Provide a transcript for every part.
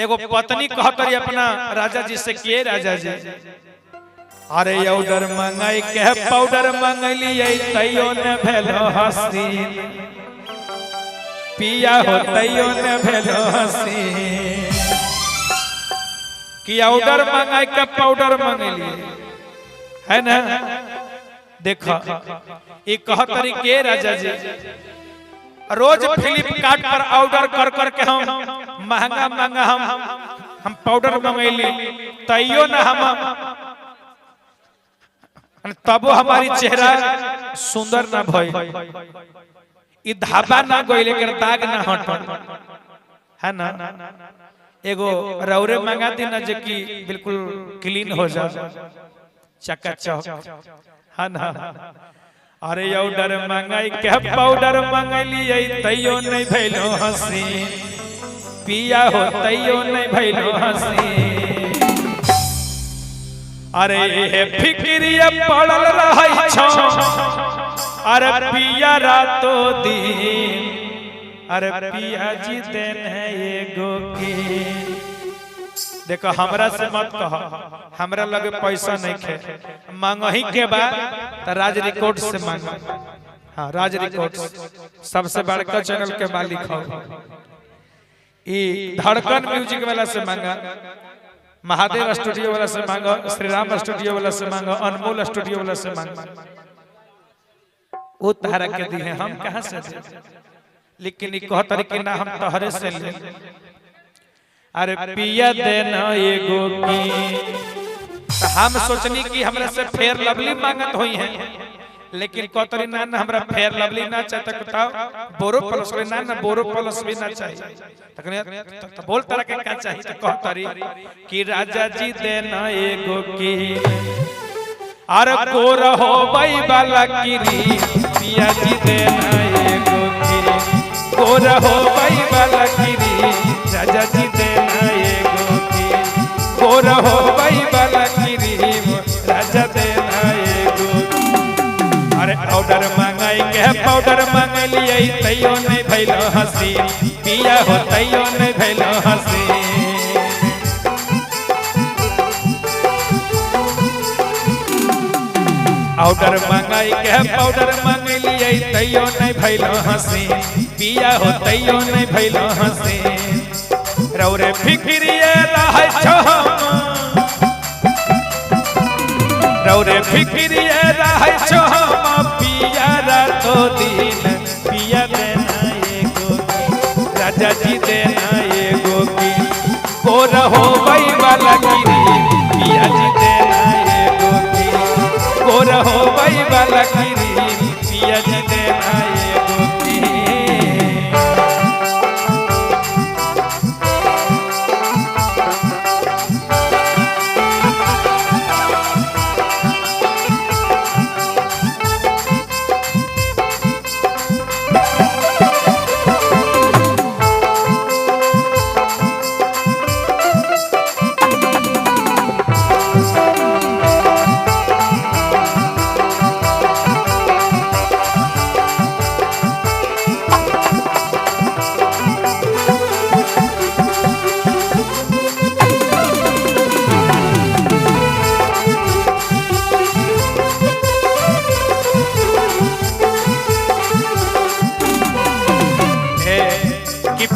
एगो पत्नी कहतरी अपना राजा जी से किए राजा जी अरे ऑर्डर मंगाई के पाउडर मंगलिए तैयो न भेलो हसीन पिया हो तैयो न भेलो हसीन कि ऑर्डर मंगाई के पाउडर मंगलिए है ना। देखो ये कहतरी के राजा जी रोज फ्लिपकार्ट पर ऑर्डर कर कर के हम महंगा महंगा हम पाउडर मंगैली तैयो ना हम तबो हमारी चेहरा सुंदर ना भई ई धाबा ना गइले के दाग ना हट है ना। एगो रौरे मंगा दी ना जे कि बिल्कुल क्लीन हो जा चकाचक है ना। अरे ऑर्डर मंगाई के पाउडर मंगलिए तैयो नहीं भइलो हसीन पिया हो तैयो नहीं भइलो हसीन। अरे हे फिक्रिया पड़ल रहै छौ अरे पिया रातो दिन अरे पिया जी देन है एगो की। देखो हमरा से मत कहो हमरा लगे पैसा नहीं खे मांगही के बाद तो राज रिकॉर्ड से मांगो। हाँ राज रिकॉर्ड सबसे बड़का चैनल के मालिक हो ई धड़कन म्यूजिक वाला से मांगा महादेव स्टूडियो वाला से मांगो श्री राम स्टूडियो वाला से मांगो अनमोल स्टूडियो वाला से मांगो वो तारा के दी है हम कहां से दे। लेकिन ई कहतरी कि ना हम तोहरे से ले अरे पिया देना एगो की। हम सोचनी कि हमरा से फेयर लवली मांगत होई है लेकिन कहतरी ना ना हमरा फेयर लवली ना चाहता बताओ बोरो प्लस ना ना बोरो प्लस भी ना चाहिए तो बोल तरह के का चाहिए तो कहतरी कि राजा जी देना एगो की। अरे को रहो बाई वाला गिरी पिया जी देना एगो की को रहो बाई वाला गिरी राजा जी देना एगो की को रहो बाई वाला गिरी राजा देना एगो। अरे ऑर्डर मंगाई के पाउडर मंगलिए तैयो नहीं भइलो हसीन पिया हो तैयो नहीं भइलो हसीन। ऑर्डर मंगाई के पाउडर मंगलिए तैयो नहीं भइलो हसीन पिया हो तैयो नहीं भइलो हसीन। रौरे फिक्रिए रहै छौ रौरे फिक्रिए रहै छौ पिया रातो दिन पिया देना एगो की राजा जी देना एगो की को रहो बाई वाला गिरी पिया जी देना एगो की को रहो बाई वाला गिरी पिया जी देना एगो की।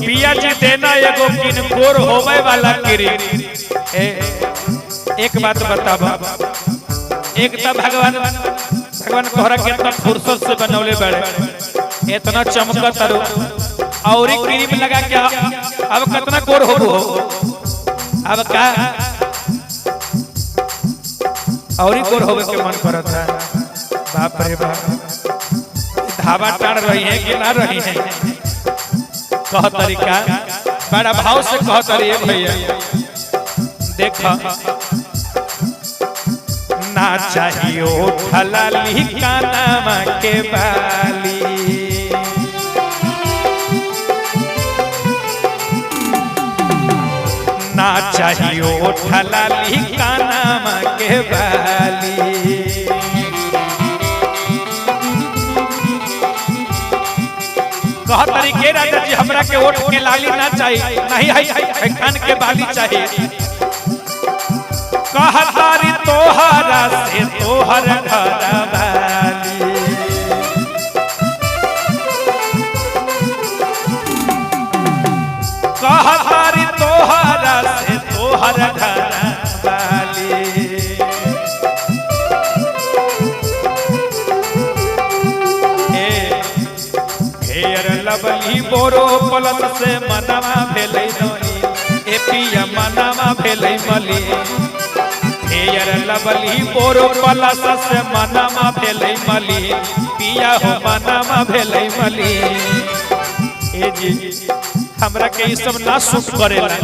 पिया जी देना एगो किन गोर होवे वाला गिरी। एक बात बताबा एक तो भगवान कोहरा कितना फुर्सत से बनौले बड़े इतना चमकत तारो और क्रीम लगा के अब कितना गोर होबो अब का और गोर होवे के मन करत है। बाप रे बाप धावा टाड़ रही है कि ना रही है कह तरीका बड़ा भाव से कह तरी भैया। देखो ना चाहिए ठलाली कानामा के बाली ना चाहिए ठलाली कानामा के बाली कह तरीके राजा जी हमरा के ओठ के लाली ना चाहिए, नहीं है कान के बाली चाहिए। कह तारी तोहरा से तोहर घर वाली, कह तारी तोहरा से तोहर घर वाली। लवली बोरो पलट से मनवा भेलै नोनी, ए पिया मनवा भेलै मली। फेयर लवली बोरो पलट से मनवा भेलै मली, पिया हो मनवा भेलै मली। ए जी हमरा के ई सब ना सुख करेला।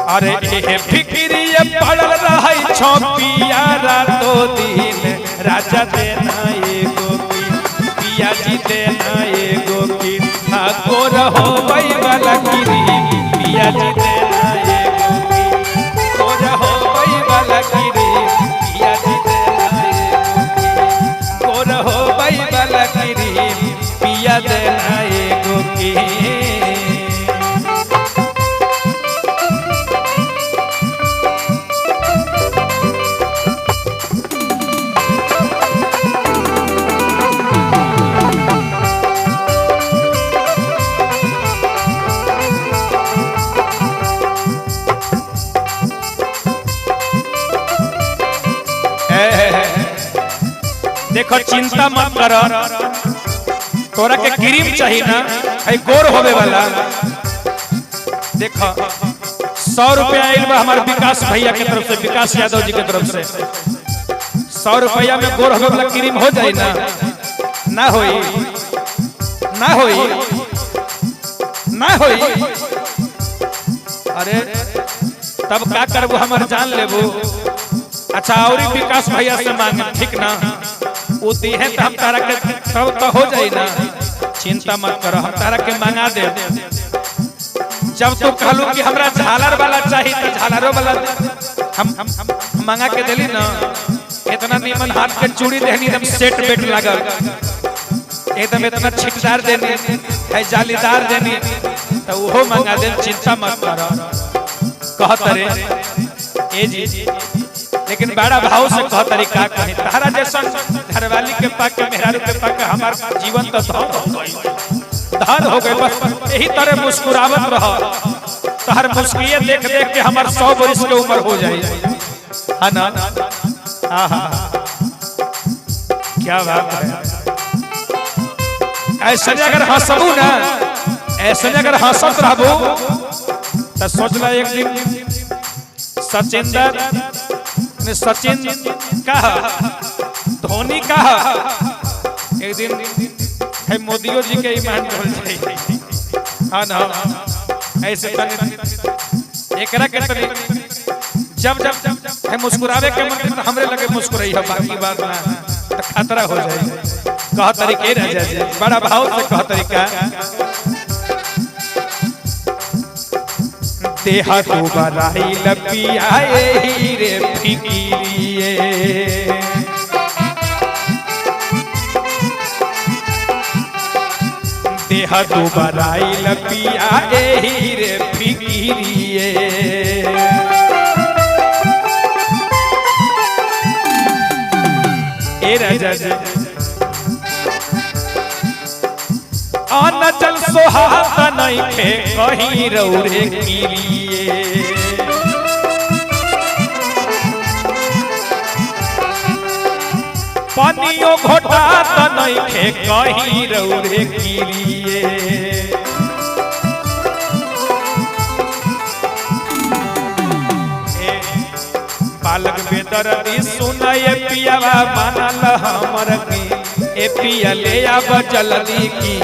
अरे ए फिक्रिए पड़ल रहै छौ पिया रातो दिन, राजा देना एगो पिया जी देना एगो की, ठाकुर हो वही वाला गिरी। पिया जी देना एगो की, ठाकुर हो वही वाला गिरी। पिया जी देना एगो की, ठाकुर हो वही वाला गिरी। पिया देना एगो की। देखो चिंता मत कर, तोरा के क्रीम चाहिए ना, है गोर होवे वाला। देखो 100 रुपया आइल बा हमारे विकास भैया के तरफ से, विकास यादव जी के तरफ से। 100 रुपया में गोर होवे वाला क्रीम हो जाए ना? ना होई, ना होई, ना होई। अरे तब का करबो, हमार जान लेबो। अच्छा और विकास भैया से मांगे, ठीक ना? वो दी है तो हम तारा के सब तो हो जाए ना। चिंता मत करो, हम तारा के मंगा दे। जब तो कहलू कि हमरा झालर वाला चाहिए तो झालरों वाला हम मंगा के देली ना। इतना नीमन हाथ के चूड़ी देनी, एकदम सेट बेट लागल, एकदम इतना छिटदार देनी है, जालीदार देनी, तो वो मंगा दे। चिंता मत करो। कहत रे ए जी लेकिन बड़ा भाव से कह तरीका कहे, तारा जैसा घरवाली के पाक के मेहरारू के पाक हमार जीवन तो धन हो गए। बस यही तरह मुस्कुरावत रह, तहर मुस्किए देख देख के हमार 100 वर्ष के उम्र हो जाए, है ना? आहा क्या बात है। ऐसे अगर हंसबू ना, ऐसे अगर हंसत रहबू तो सोचला एक दिन सचिन कहा, धोनी कहा, एक दिन है मोदियो जी के ईमान ढल जाए, हाँ ना? ऐसे एकरा के जब जब है मुस्कुरावे के मन तो हमरे लगे मुस्कुराई है, बाकी बात ना तो खतरा हो जाए। कह तरीके रह जाए, बड़ा भाव से कह तरीका। देहा तू बराई लपियाए हीरे फिकिरिए, देहा तू बराई लपियाए हीरे फिकिरिए। ए राजा जी आना चल सोहाता नहीं थे कहीं रौरे की लिए, पानियों घोटाता नहीं थे कहीं रौरे की लिए। बालक बेदर्दी सुनाए पियावा मानल हमर की, ए पिया ले आब जल्दी की।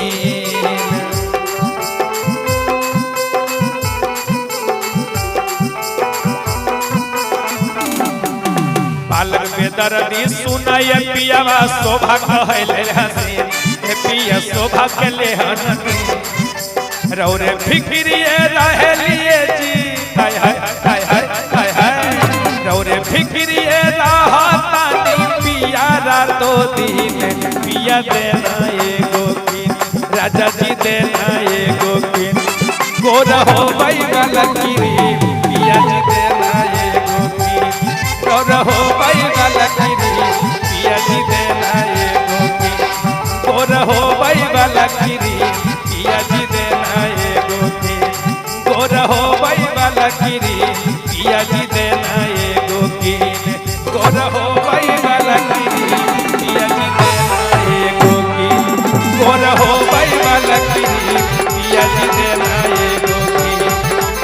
बालक बेदर्दी सुनाए पियावा शोभा कहले हसीन, ए पिया शोभा के ले हनती। रौरे फिक्रिए रहलिए जी, हाय हाय हाय हाय हाय हाय। रौरे फिक्रिए रहतानी पिया रातो दिन, पिया देना एगो की राजा जी देना एगो किन गोर हो भाई वाला क्रीम पिया जी देना एगो किन गोर हो भाई वाला क्रीम पिया जी देना एगो किन गोर हो भाई वाला क्रीम पिया जी देना एगो किन गोर हो भाई वाला क्रीम पिया जी देना एगो किन गोर हो भाई वाला क्रीम पिया जी देना एगो किन गोर हो भाई वाला क्रीम पिया जी देना एगो किन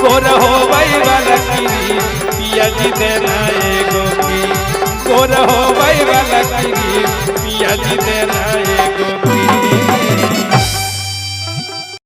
गोर हो भाई वाला क्रीम पिया जी देना एगो किन गोर हो भाई वाला क्रीम पिया जी देना